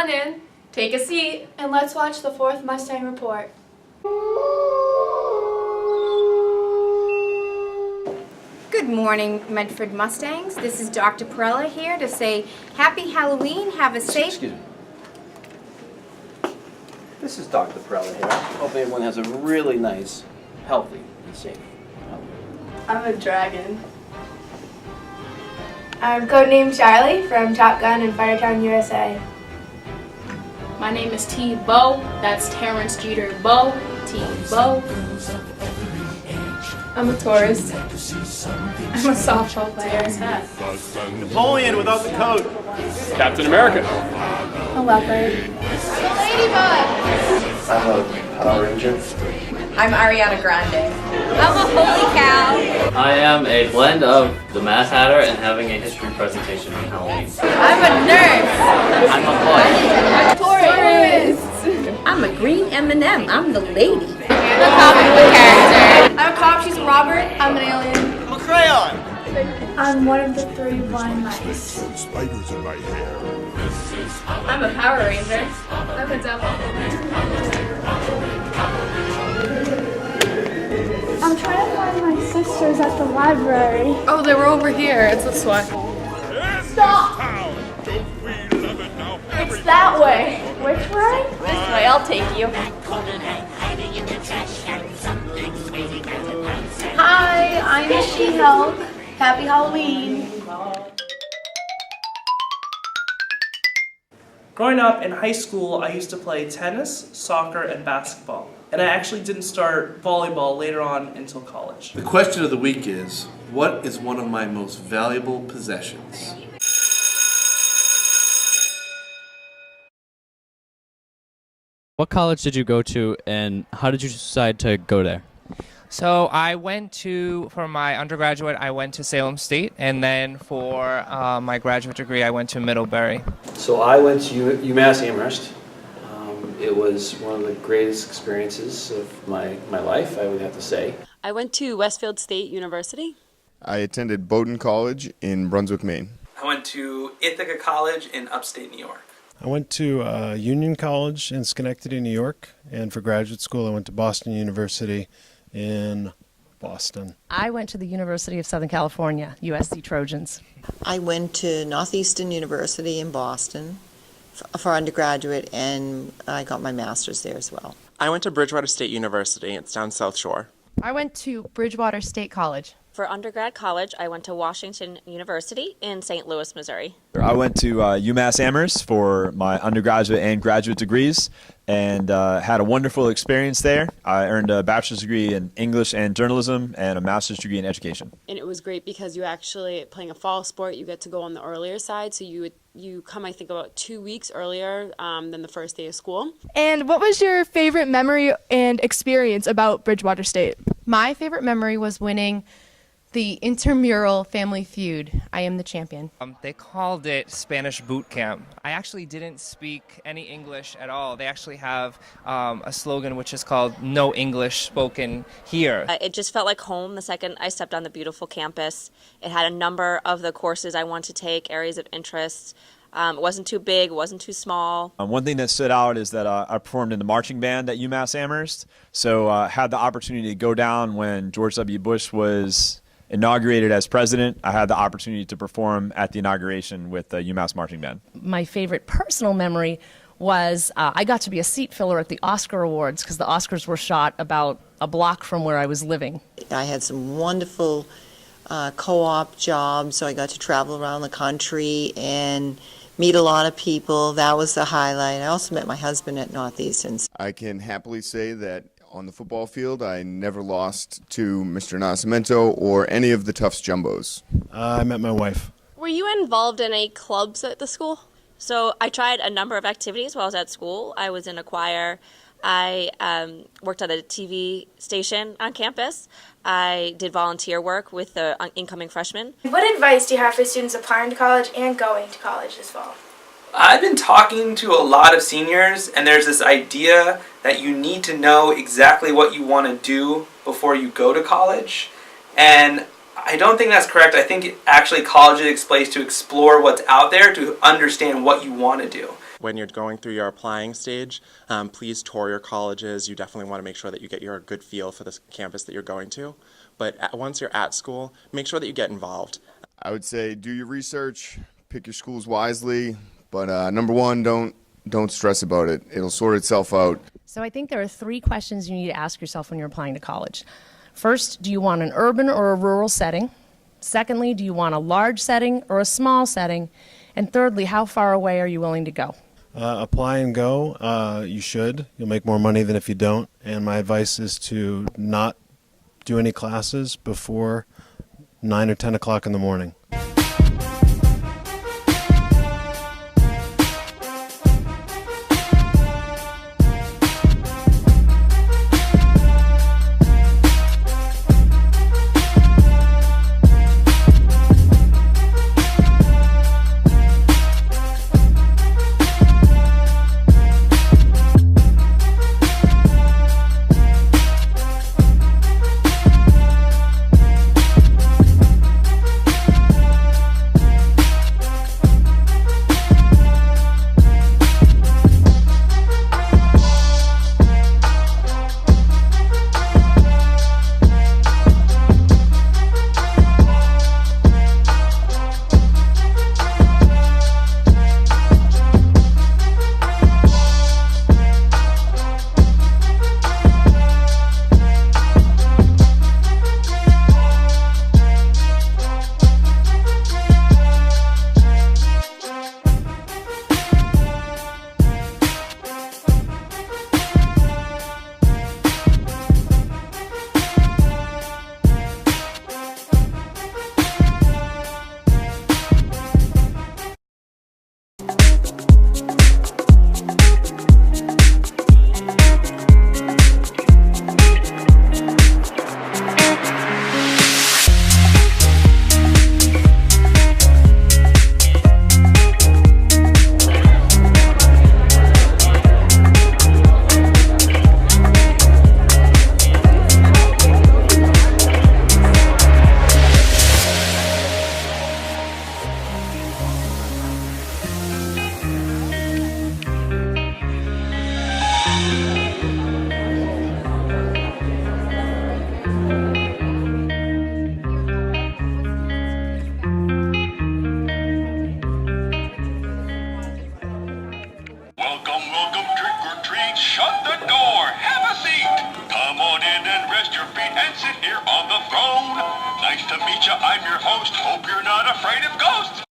on in, take a seat, and let's watch the 4th Mustang Report. Good morning, Medford Mustangs. This is Dr. Perella here to say Happy Halloween. Have a safe... Excuse me. This is Dr. Perella here. Hope everyone has a really nice, healthy, and safe Halloween. I'm a dragon. I'm codenamed Charlie from Top Gun and Firetown, USA. My name is T-Bo. That's Terrence Jeter Bo. T-Bo. I'm a Taurus. I'm a softball player. Napoleon without the coat. Captain America. A leopard. I'm a ladybug. I'm a Power Ranger. I'm Ariana Grande. I'm a holy cow. I am a blend of the Mad Hatter and having a history presentation on Halloween. I'm a nurse. I'm a boy. Taurus. I'm a green M&M. I'm the lady. I'm a comic book character. I'm a cop. She's a Robert. I'm an alien. I'm a crayon. I'm one of the 3 blind mice. Spiders in my hair. I'm a Power Ranger. I'm a devil. I'm trying to find my sisters at the library. Oh, they were over here. It's this way. Stop! It's that way. Which way? This way. I'll take you. Hi, I'm She-Hulk. Happy Halloween. Growing up in high school, I used to play tennis, soccer, and basketball. And I actually didn't start volleyball later on until college. The question of the week is, what is one of my most valuable possessions? What college did you go to, and how did you decide to go there? So for my undergraduate, I went to Salem State, and then for my graduate degree, I went to Middlebury. So I went to UMass Amherst. It was one of the greatest experiences of my life, I would have to say. I went to Westfield State University. I attended Bowdoin College in Brunswick, Maine. I went to Ithaca College in upstate New York. I went to Union College in Schenectady, New York, and for graduate school I went to Boston University in Boston. I went to the University of Southern California, USC Trojans. I went to Northeastern University in Boston for undergraduate, and I got my master's there as well. I went to Bridgewater State University. It's down South Shore. I went to Bridgewater State College. For undergrad college, I went to Washington University in St. Louis, Missouri. I went to UMass Amherst for my undergraduate and graduate degrees and had a wonderful experience there. I earned a bachelor's degree in English and journalism and a master's degree in education. And it was great because you actually, playing a fall sport, you get to go on the earlier side. So you come, I think, about 2 weeks earlier than the first day of school. And what was your favorite memory and experience about Bridgewater State? My favorite memory was winning the intramural family feud. I am the champion. They called it Spanish boot camp. I actually didn't speak any English at all. They actually have a slogan which is called "No English Spoken Here." It just felt like home the second I stepped on the beautiful campus. It had a number of the courses I wanted to take, areas of interest. It wasn't too big, it wasn't too small. One thing that stood out is that I performed in the marching band at UMass Amherst, so had the opportunity to go down when George W. Bush was inaugurated as president. I had the opportunity to perform at the inauguration with the UMass Marching Band. My favorite personal memory was I got to be a seat filler at the Oscar Awards because the Oscars were shot about a block from where I was living. I had some wonderful co-op jobs, so I got to travel around the country and meet a lot of people. That was the highlight. I also met my husband at Northeastern. I can happily say that on the football field, I never lost to Mr. Nascimento or any of the Tufts Jumbos. I met my wife. Were you involved in any clubs at the school? So I tried a number of activities while I was at school. I was in a choir. I worked at a TV station on campus. I did volunteer work with the incoming freshmen. What advice do you have for students applying to college and going to college this fall? I've been talking to a lot of seniors, and there's this idea that you need to know exactly what you want to do before you go to college. And I don't think that's correct. I think actually college is a place to explore what's out there, to understand what you want to do. When you're going through your applying stage, please tour your colleges. You definitely want to make sure that you get your good feel for the campus that you're going to. But once you're at school, make sure that you get involved. I would say do your research, pick your schools wisely, but number one, don't stress about it. It'll sort itself out. So I think there are 3 questions you need to ask yourself when you're applying to college. First, do you want an urban or a rural setting? Secondly, do you want a large setting or a small setting? And thirdly, how far away are you willing to go? Apply and go. You should. You'll make more money than if you don't. And my advice is to not do any classes before 9 or 10 o'clock in the morning. Nice to meet you. I'm your host. Hope you're not afraid of